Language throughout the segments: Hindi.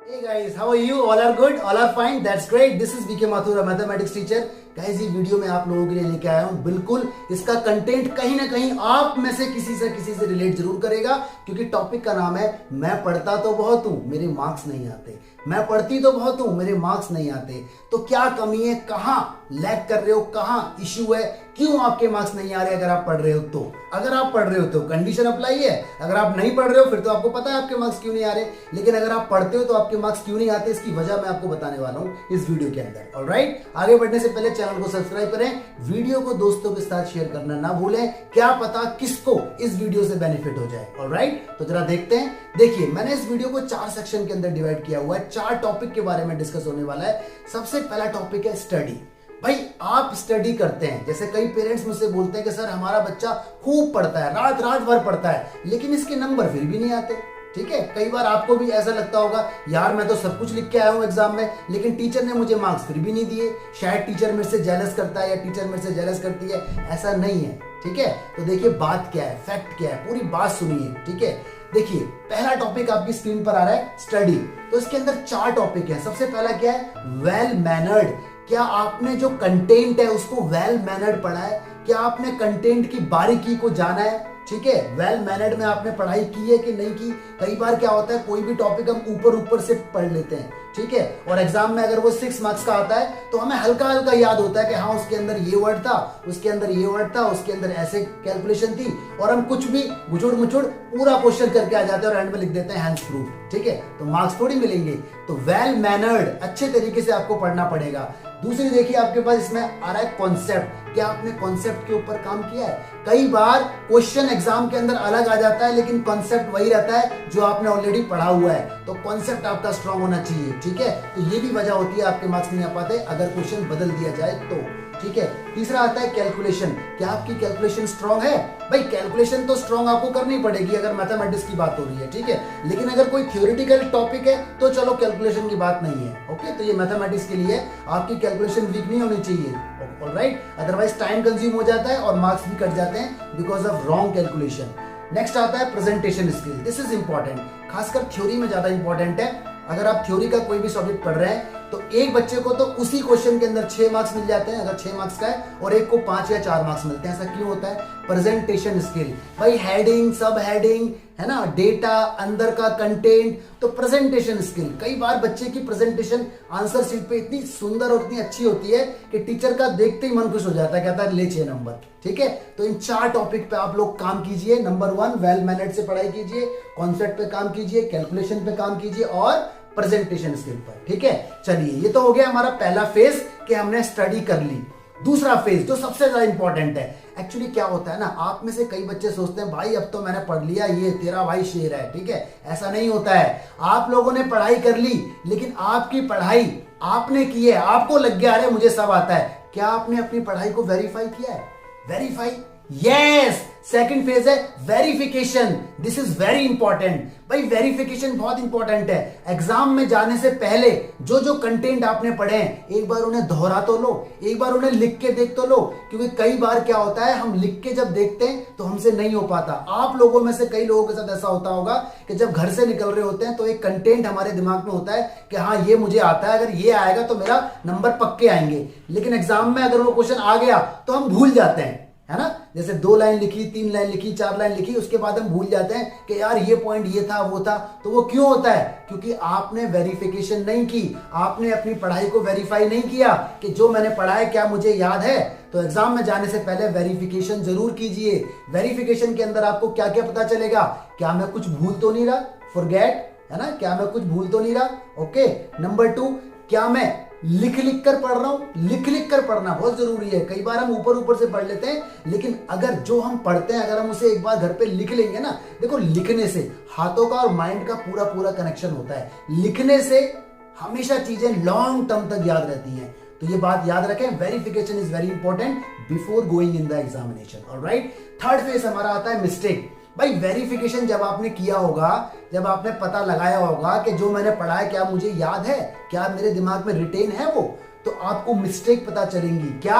Hey guys, how are you? All are good? All are fine? That's great. This is VK Mathur, a mathematics teacher. Guys ये वीडियो मैं आप लोगों के लिए लेके आया हूँ। बिल्कुल इसका कंटेंट कहीं ना कहीं आप में से किसी से रिलेट जरूर करेगा, क्योंकि टॉपिक का नाम है मैं पढ़ता तो बहुत हूँ मेरे मार्क्स नहीं आते। मैं पढ़ती तो बहुत हूँ मेरे मार्क्स नहीं आते। तो क्या कमी है, कहाँ लैग कर रहे हो, कहाँ इश्यू है, क्यों आपके मार्क्स नहीं आ रहे? अगर आप पढ़ रहे हो तो, अगर आप पढ़ रहे हो तो कंडीशन अप्लाई है। अगर आप नहीं पढ़ रहे हो फिर तो आपको पता है आपके मार्क्स क्यों नहीं आ रहे। लेकिन अगर आप पढ़ते हो तो आपके मार्क्स क्यों नहीं आते, इसकी वजह मैं आपको बताने वाला हूँ इस वीडियो के अंदर। ऑलराइट, आगे बढ़ने से पहले चैनल को सब्सक्राइब करें, वीडियो को दोस्तों के साथ शेयर करना ना भूलें। क्या पता किसको इस वीडियो से बेनिफिट हो जाए। ऑलराइट, तो जरा देखते हैं। देखिए, मैंने इस वीडियो को 4 सेक्शन के अंदर डिवाइड किया हुआ है। 4 टॉपिक के बारे में डिस्कस होने वाला है। सबसे पहला टॉपिक है स्टडी। भाई आप स्टडी करते हैं, जैसे कई पेरेंट्स मुझसे बोलते हैं कि सर हमारा बच्चा खूब पढ़ता है, रात रात भर पढ़ता है, लेकिन इसके नंबर फिर भी नहीं आते। ठीक है, कई बार आपको भी ऐसा लगता होगा, यार मैं तो सब कुछ लिख के आया हूं एग्जाम में, लेकिन टीचर ने मुझे मार्क्स फिर भी नहीं दिए। शायद टीचर मेरे से जेलस करता है या टीचर मेरे से जेलस करती है। ऐसा नहीं है। ठीक है, तो देखिए बात क्या है, फैक्ट क्या है, पूरी बात सुनिए। ठीक है, देखिए पहला टॉपिक आपकी स्क्रीन पर आ रहा है स्टडी। तो इसके अंदर 4 टॉपिक है। सबसे पहला क्या है, वेल मैनर्ड। क्या आपने जो कंटेंट है उसको वेल मैनर्ड पढ़ा है? क्या आपने कंटेंट की बारीकी को जाना है? ठीक है, वेल मैनर्ड में आपने पढ़ाई की है कि नहीं की? कई बार क्या होता है, कोई भी टॉपिक हम ऊपर ऊपर से पढ़ लेते हैं, ठीक है, और एग्जाम में अगर वो 6 मार्क्स का आता है तो हमें हल्का हल्का याद होता है कि हाँ उसके अंदर ये वर्ड था, उसके अंदर ये वर्ड था, उसके अंदर ऐसे कैलकुलेशन थी, और हम कुछ भी गुचुड़ मुचुड़ पूरा क्वेश्चन करके आ जाते हैं और एंड में लिख देते हैं हैंड्स प्रूफ। ठीक है, तो मार्क्स थोड़ी मिलेंगे। तो वेल मैनर्ड अच्छे तरीके से आपको पढ़ना पड़ेगा। दूसरी देखिए आपके पास इसमें आ रहा है कॉन्सेप्ट। क्या आपने कॉन्सेप्ट के ऊपर काम किया है? कई बार क्वेश्चन एग्जाम के अंदर अलग आ जाता है, लेकिन कॉन्सेप्ट वही रहता है जो आपने ऑलरेडी पढ़ा हुआ है। तो कॉन्सेप्ट आपका स्ट्रांग होना चाहिए। ठीक है, तो ये भी वजह होती है आपके मार्क्स नहीं आ पाते अगर क्वेश्चन बदल दिया जाए तो। ठीक है, तीसरा आता है कैलकुलेशन। क्या आपकी कैलकुलेशन स्ट्रांग है? भाई कैलकुलेशन तो स्ट्रांग आपको करनी पड़ेगी अगर मैथमेटिक्स की बात हो रही है। ठीक है, लेकिन अगर कोई थ्योरेटिकल टॉपिक है तो चलो कैलकुलेशन की बात नहीं है। ओके, तो ये मैथमेटिक्स के लिए आपकी कैलकुलेशन वीक नहीं होनी चाहिए। ऑलराइट, अदरवाइज टाइम कंज्यूम हो जाता है और मार्क्स भी कट जाते हैं because of wrong calculation. Next आता है presentation skill. This is important, खासकर थ्योरी में ज्यादा इंपॉर्टेंट है। अगर आप थ्योरी का कोई भी सब्जेक्ट पढ़ रहे हैं तो एक बच्चे को तो उसी क्वेश्चन के अंदर 6 मार्क्स मिल जाते हैं अगर 6 मार्क्स का है, और एक को 5 या 4 मार्क्स मिलते हैं। ऐसा क्यों होता है? Presentation skill. भाई हेडिंग, सब हेडिंग है ना, डेटा, अंदर का कंटेंट, तो प्रेजेंटेशन स्किल। कई बार बच्चे की प्रेजेंटेशन आंसर शीट पे इतनी सुंदर और इतनी अच्छी होती है कि टीचर का देखते ही मन खुश हो जाता है, कहता है ले 6 नंबर। ठीक है, तो इन 4 टॉपिक पे आप लोग काम कीजिए। नंबर 1 वेल मैनर्ड से पढ़ाई कीजिए, कॉन्सेप्ट पे काम कीजिए, कैलकुलेशन पे काम कीजिए और प्रेजेंटेशन स्किल पर। ठीक है, चलिए ये तो हो गया हमारा पहला फेज कि हमने स्टडी कर ली। दूसरा फेज जो सबसे ज्यादा इंपॉर्टेंट है, एक्चुअली क्या होता है ना, आप में से कई बच्चे सोचते हैं भाई अब तो मैंने पढ़ लिया, ये तेरा भाई शेर है। ठीक है, ऐसा नहीं होता है। आप लोगों ने पढ़ाई कर ली, लेकिन आपकी पढ़ाई आपने की है, आपको लग गया अरे मुझे सब आता है। क्या आपने अपनी पढ़ाई को वेरीफाई किया है? Verify, yes. सेकंड फेज है verification. This is very important. भाई वेरिफिकेशन बहुत इंपॉर्टेंट है। एग्जाम में जाने से पहले जो जो कंटेंट आपने पढ़े हैं एक बार उन्हें दोहरा तो लो, एक बार उन्हें लिख के देख तो लो, क्योंकि कई बार क्या होता है हम लिख के जब देखते हैं तो हमसे नहीं हो पाता। आप लोगों में से कई लोगों के साथ ऐसा होता होगा कि जब घर से निकल रहे होते हैं तो एक कंटेंट हमारे दिमाग में होता है कि हाँ ये मुझे आता है, अगर ये आएगा तो मेरा नंबर पक्के आएंगे, लेकिन एग्जाम में अगर वो क्वेश्चन आ गया तो हम भूल जाते हैं, है ना। जैसे 2 लाइन लिखी, 3 लाइन लिखी, 4 लाइन लिखी, उसके बाद हम भूल जाते हैं कि यार ये पॉइंट ये था वो था। तो वो क्यों होता है? क्योंकि आपने वेरिफिकेशन नहीं की, आपने अपनी पढ़ाई को वेरीफाई नहीं किया कि जो मैंने पढ़ा है क्या मुझे याद है। तो एग्जाम में जाने से पहले वेरिफिकेशन जरूर कीजिए। वेरिफिकेशन के अंदर आपको क्या क्या पता चलेगा, क्या मैं कुछ भूल तो नहीं रहा, फॉरगेट, है ना, क्या मैं कुछ भूल तो नहीं रहा। ओके, नंबर 2, क्या मैं लिख लिख कर पढ़ रहा हूं? लिख लिख कर पढ़ना बहुत जरूरी है। कई बार हम ऊपर ऊपर से पढ़ लेते हैं, लेकिन अगर जो हम पढ़ते हैं अगर हम उसे एक बार घर पे लिख लेंगे ना, देखो लिखने से हाथों का और माइंड का पूरा पूरा कनेक्शन होता है। लिखने से हमेशा चीजें लॉन्ग टर्म तक याद रहती हैं। तो ये बात याद रखें, verification is very important before going in the examination. Alright, third phase हमारा आता है मिस्टेक। भाई वेरिफिकेशन जब आपने किया होगा, जब आपने पता लगाया होगा कि जो मैंने पढ़ा है क्या मुझे याद है, क्या मेरे दिमाग में रिटेन है वो, तो आपको मिस्टेक पता चलेंगी। क्या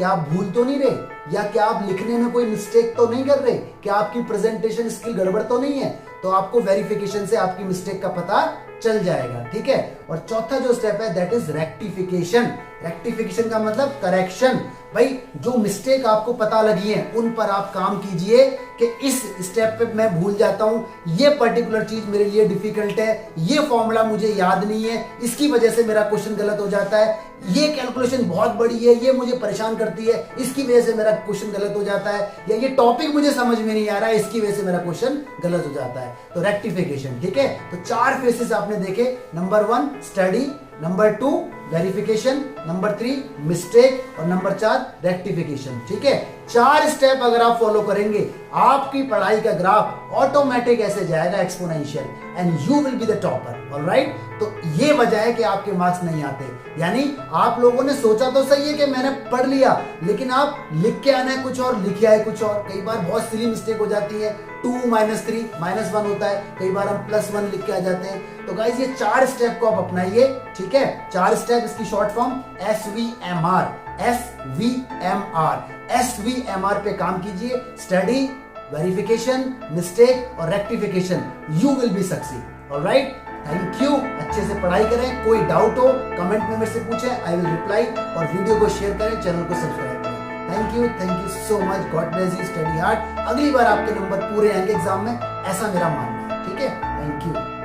आप भूल तो नहीं रहे, या क्या आप लिखने में कोई मिस्टेक तो नहीं कर रहे, क्या आपकी प्रेजेंटेशन स्किल गड़बड़ तो नहीं है। तो आपको वेरिफिकेशन से आपकी मिस्टेक का पता चल जाएगा, ठीक है। और चौथा जो स्टेप है दैट इज रेक्टिफिकेशन। रेक्टिफिकेशन का मतलब करेक्शन। भाई जो मिस्टेक आपको पता लगी है उन पर आप काम कीजिए कि इस स्टेप पे मैं भूल जाता हूं, ये पर्टिकुलर चीज मेरे लिए डिफिकल्ट है, ये फॉर्मूला मुझे याद नहीं है, इसकी वजह से मेरा क्वेश्चन गलत हो जाता है, ये कैलकुलेशन बहुत बड़ी है, ये मुझे परेशान करती है, इसकी वजह से मेरा क्वेश्चन गलत हो जाता है, या ये टॉपिक मुझे समझ में नहीं आ रहा है, इसकी वजह से मेरा क्वेश्चन गलत हो जाता है। तो रेक्टिफिकेशन, ठीक है। तो 4 फेसेस आपने देखे। Number 1 study, number 2 verification, number 3 mistake और नंबर 4 रेक्टिफिकेशन, ठीक है। 4 स्टेप अगर आप फॉलो करेंगे आपकी पढ़ाई का ग्राफ ऑटोमेटिक ऐसे जाएगा exponential and you will be the topper, alright. तो ये वजह है कि आपके मार्क्स नहीं आते, यानी आप लोगों ने सोचा तो सही है कि मैंने पढ़ लिया, लेकिन आप लिख के आना है कुछ और, लिखे आए कुछ और। कई बार बहुत सिली मिस्टेक हो जाती है, 2 - 3 -1 होता है, कई बार हम +1 लिख के आ जाते हैं। तो गाइस ये 4 स्टेप को आप अपनाइए, ठीक है। 4 स्टेप, इसकी शॉर्ट फॉर्म SVMR, SVMR पे काम कीजिए। स्टडी, वेरिफिकेशन, मिस्टेक और rectification, you will be succeed, alright. Thank you. अच्छे से पढ़ाई करें, कोई डाउट हो कमेंट में मेरे से पूछें, आई विल रिप्लाई। और वीडियो को शेयर करें, चैनल को सब्सक्राइब करें। Thank you so much. God bless you, study hard. अगली बार आपके नंबर पूरे आएंगे एग्जाम में, ऐसा मेरा मानना है, ठीक है। Thank you.